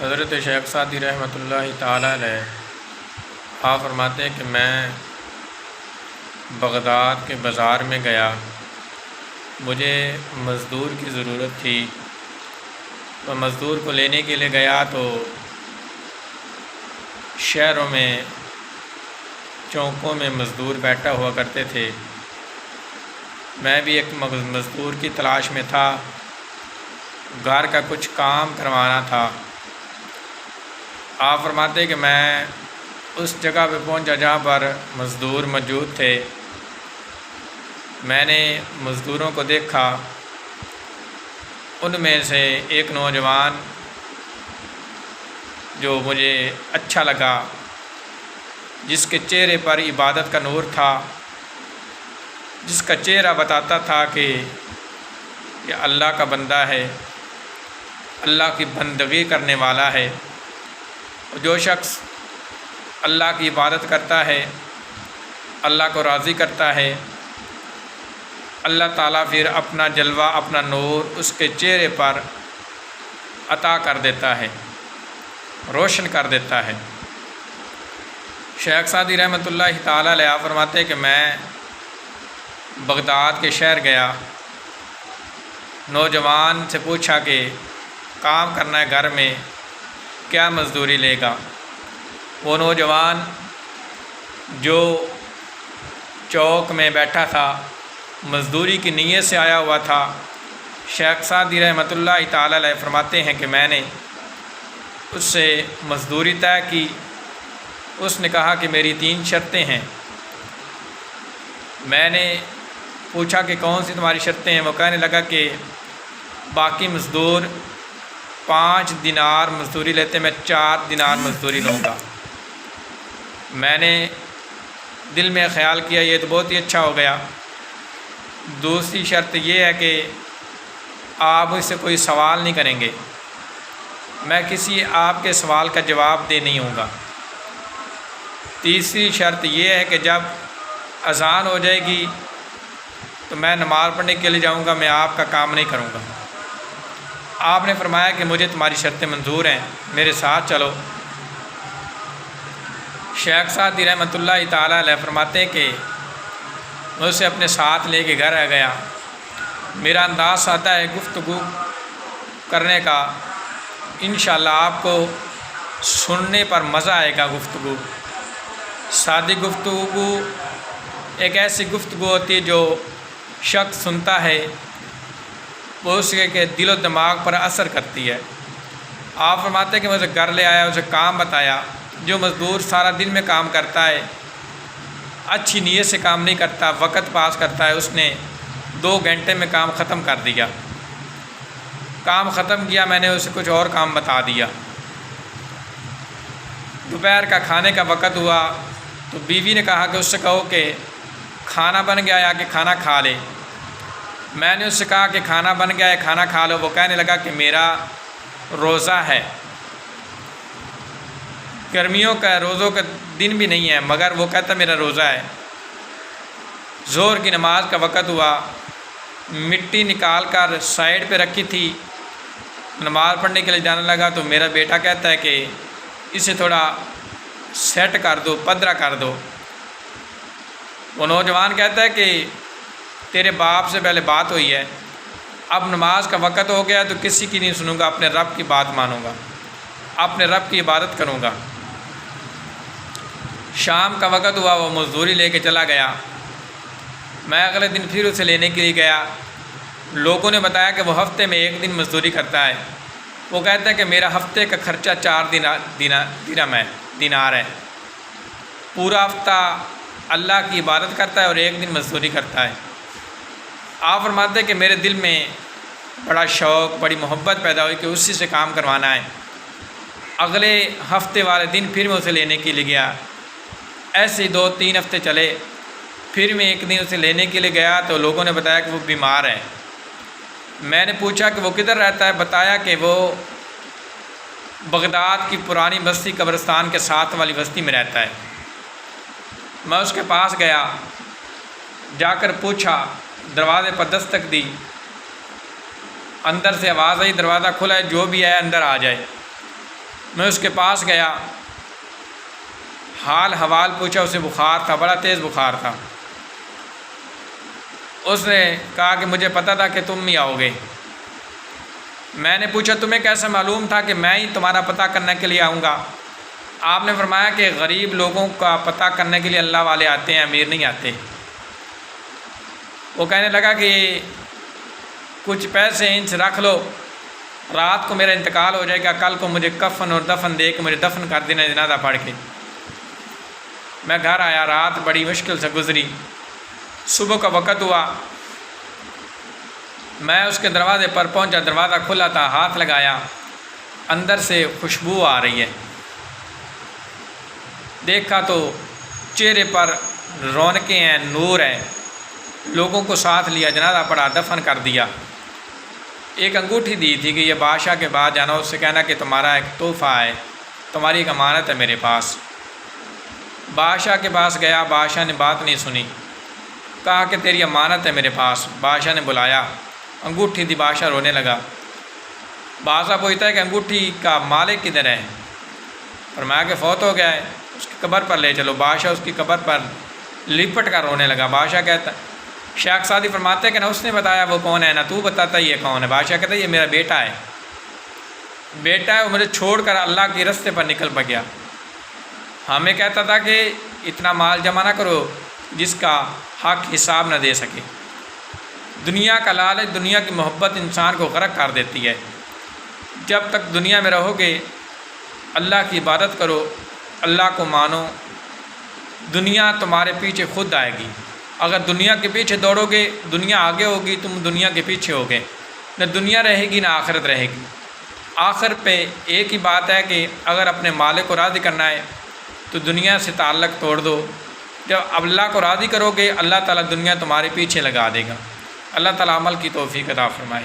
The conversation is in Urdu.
حضرت شیخ سعدی رحمۃ اللہ تعالیٰ علیہ آپ فرماتے ہیں کہ میں بغداد کے بازار میں گیا، مجھے مزدور کی ضرورت تھی، تو مزدور کو لینے کے لیے گیا تو شہروں میں چوکوں میں مزدور بیٹھا ہوا کرتے تھے۔ میں بھی ایک مزدور کی تلاش میں تھا، گھر کا کچھ کام کروانا تھا۔ آپ فرماتے کہ میں اس جگہ پہ پہنچا جہاں پر مزدور موجود تھے۔ میں نے مزدوروں کو دیکھا، ان میں سے ایک نوجوان جو مجھے اچھا لگا، جس کے چہرے پر عبادت کا نور تھا، جس کا چہرہ بتاتا تھا کہ یہ اللہ کا بندہ ہے، اللہ کی بندگی کرنے والا ہے۔ جو شخص اللہ کی عبادت کرتا ہے، اللہ کو راضی کرتا ہے، اللہ تعالیٰ پھر اپنا جلوہ، اپنا نور اس کے چہرے پر عطا کر دیتا ہے، روشن کر دیتا ہے۔ شیخ سعدی رحمۃ اللہ تعالیٰ علیہ فرماتے ہیں کہ میں بغداد کے شہر گیا، نوجوان سے پوچھا کہ کام کرنا ہے گھر میں، کیا مزدوری لے گا؟ وہ نوجوان جو چوک میں بیٹھا تھا، مزدوری کی نیت سے آیا ہوا تھا۔ شیخ سعدی رحمۃ اللہ تعالیٰ علیہ فرماتے ہیں کہ میں نے اس سے مزدوری طے کی۔ اس نے کہا کہ میری 3 شرطیں ہیں۔ میں نے پوچھا کہ کون سی تمہاری شرطیں ہیں؟ وہ کہنے لگا کہ باقی مزدور 5 دینار مزدوری لیتے، میں 4 دینار مزدوری لوں گا۔ میں نے دل میں خیال کیا یہ تو بہت ہی اچھا ہو گیا۔ دوسری شرط یہ ہے کہ آپ اس سے کوئی سوال نہیں کریں گے، میں کسی آپ کے سوال کا جواب دے نہیں ہوں گا۔ تیسری شرط یہ ہے کہ جب اذان ہو جائے گی تو میں نماز پڑھنے کے لیے جاؤں گا، میں آپ کا کام نہیں کروں گا۔ آپ نے فرمایا کہ مجھے تمہاری شرطیں منظور ہیں، میرے ساتھ چلو۔ شیخ سعدی رحمۃ اللہ تعالیٰ علیہ فرماتے ہیں کہ میں اسے اپنے ساتھ لے کے گھر آ گیا۔ میرا انداز آتا ہے گفتگو کرنے کا، انشاءاللہ آپ کو سننے پر مزہ آئے گا۔ گفتگو سادی گفتگو ایک ایسی گفتگو ہوتی ہے جو شخص سنتا ہے وہ اس کے دل و دماغ پر اثر کرتی ہے۔ آپ فرماتے ہیں کہ میں اسے گھر لے آیا، اسے کام بتایا۔ جو مزدور سارا دن میں کام کرتا ہے، اچھی نیت سے کام نہیں کرتا، وقت پاس کرتا ہے، اس نے 2 گھنٹے میں کام ختم کر دیا۔ کام ختم کیا، میں نے اسے کچھ اور کام بتا دیا۔ دوپہر کا کھانے کا وقت ہوا تو بیوی نے کہا کہ اس سے کہو کہ کھانا بن گیا ہے، آ کے کھانا کھا لے۔ میں نے اس سے کہا کہ کھانا بن گیا ہے، کھانا کھا لو۔ وہ کہنے لگا کہ میرا روزہ ہے، گرمیوں کا روزوں کا دن بھی نہیں ہے، مگر وہ کہتا میرا روزہ ہے۔ ظہر کی نماز کا وقت ہوا، مٹی نکال کر سائیڈ پہ رکھی تھی، نماز پڑھنے کے لیے جانے لگا تو میرا بیٹا کہتا ہے کہ اسے تھوڑا سیٹ کر دو، پدرا کر دو۔ وہ نوجوان کہتا ہے کہ تیرے باپ سے پہلے بات ہوئی ہے، اب نماز کا وقت ہو گیا تو کسی کی نہیں سنوں گا، اپنے رب کی بات مانوں گا، اپنے رب کی عبادت کروں گا۔ شام کا وقت ہوا، وہ مزدوری لے کے چلا گیا۔ میں اگلے دن پھر اسے لینے کے لیے گیا۔ لوگوں نے بتایا کہ وہ ہفتے میں 1 دن مزدوری کرتا ہے۔ وہ کہتا ہے کہ میرا ہفتے کا خرچہ 4 دینار ہے، پورا ہفتہ اللہ کی عبادت کرتا ہے اور 1 دن مزدوری کرتا ہے۔ آپ فرماتے ہیں کہ میرے دل میں بڑا شوق، بڑی محبت پیدا ہوئی کہ اسی سے کام کروانا ہے۔ اگلے ہفتے والے دن پھر میں اسے لینے کے لیے گیا۔ ایسے 2-3 ہفتے چلے، پھر میں ایک دن اسے لینے کے لیے گیا تو لوگوں نے بتایا کہ وہ بیمار ہے۔ میں نے پوچھا کہ وہ کدھر رہتا ہے؟ بتایا کہ وہ بغداد کی پرانی بستی قبرستان کے ساتھ والی بستی میں رہتا ہے۔ میں اس کے پاس گیا، جا کر پوچھا، دروازے پر دستک دی، اندر سے آواز آئی دروازہ کھلا ہے، جو بھی ہے اندر آ جائے۔ میں اس کے پاس گیا، حال حوال پوچھا، اسے بخار تھا، بڑا تیز بخار تھا۔ اس نے کہا کہ مجھے پتہ تھا کہ تم ہی آؤ گے۔ میں نے پوچھا تمہیں کیسے معلوم تھا کہ میں ہی تمہارا پتہ کرنے کے لیے آؤں گا؟ آپ نے فرمایا کہ غریب لوگوں کا پتہ کرنے کے لیے اللہ والے آتے ہیں، امیر نہیں آتے۔ وہ کہنے لگا کہ کچھ پیسے ان سے رکھ لو، رات کو میرا انتقال ہو جائے گا، کل کو مجھے کفن اور دفن دے کے مجھے دفن کر دینا جنازہ پڑھ کے۔ میں گھر آیا، رات بڑی مشکل سے گزری، صبح کا وقت ہوا، میں اس کے دروازے پر پہنچا، دروازہ کھلا تھا، ہاتھ لگایا، اندر سے خوشبو آ رہی ہے۔ دیکھا تو چہرے پر رونقیں ہیں، نور ہے، لوگوں کو ساتھ لیا، جنازہ پڑھا، دفن کر دیا۔ ایک انگوٹھی دی تھی کہ یہ بادشاہ کے بعد جانا، اس سے کہنا کہ تمہارا ایک تحفہ ہے، تمہاری ایک امانت ہے میرے پاس۔ بادشاہ کے پاس گیا، بادشاہ نے بات نہیں سنی، کہا کہ تیری امانت ہے میرے پاس۔ بادشاہ نے بلایا، انگوٹھی دی، بادشاہ رونے لگا۔ بادشاہ پوچھتا ہے کہ انگوٹھی کا مالک کدھر ہے؟ فرمایا کہ فوت ہو گیا ہے، اس کی قبر پر لے چلو۔ بادشاہ اس کی قبر پر لپٹ کر رونے لگا۔ بادشاہ کہتا، شیخ سعدی فرماتے ہیں کہ نہ اس نے بتایا وہ کون ہے، نہ تو بتاتا یہ کون ہے۔ بادشاہ کہتا ہے یہ میرا بیٹا ہے، بیٹا ہے، وہ مجھے چھوڑ کر اللہ کے رستے پر نکل گیا۔ ہمیں کہتا تھا کہ اتنا مال جمع نہ کرو جس کا حق حساب نہ دے سکے۔ دنیا کا لالچ، دنیا کی محبت انسان کو غرق کر دیتی ہے۔ جب تک دنیا میں رہو گے اللہ کی عبادت کرو، اللہ کو مانو، دنیا تمہارے پیچھے خود آئے گی۔ اگر دنیا کے پیچھے دوڑو گے، دنیا آگے ہوگی، تم دنیا کے پیچھے ہوگے، نہ دنیا رہے گی نہ آخرت رہے گی۔ آخر پہ ایک ہی بات ہے کہ اگر اپنے مالک کو راضی کرنا ہے تو دنیا سے تعلق توڑ دو۔ جب اللہ کو راضی کرو گے، اللہ تعالیٰ دنیا تمہارے پیچھے لگا دے گا۔ اللہ تعالیٰ عمل کی توفیق عطا فرمائے۔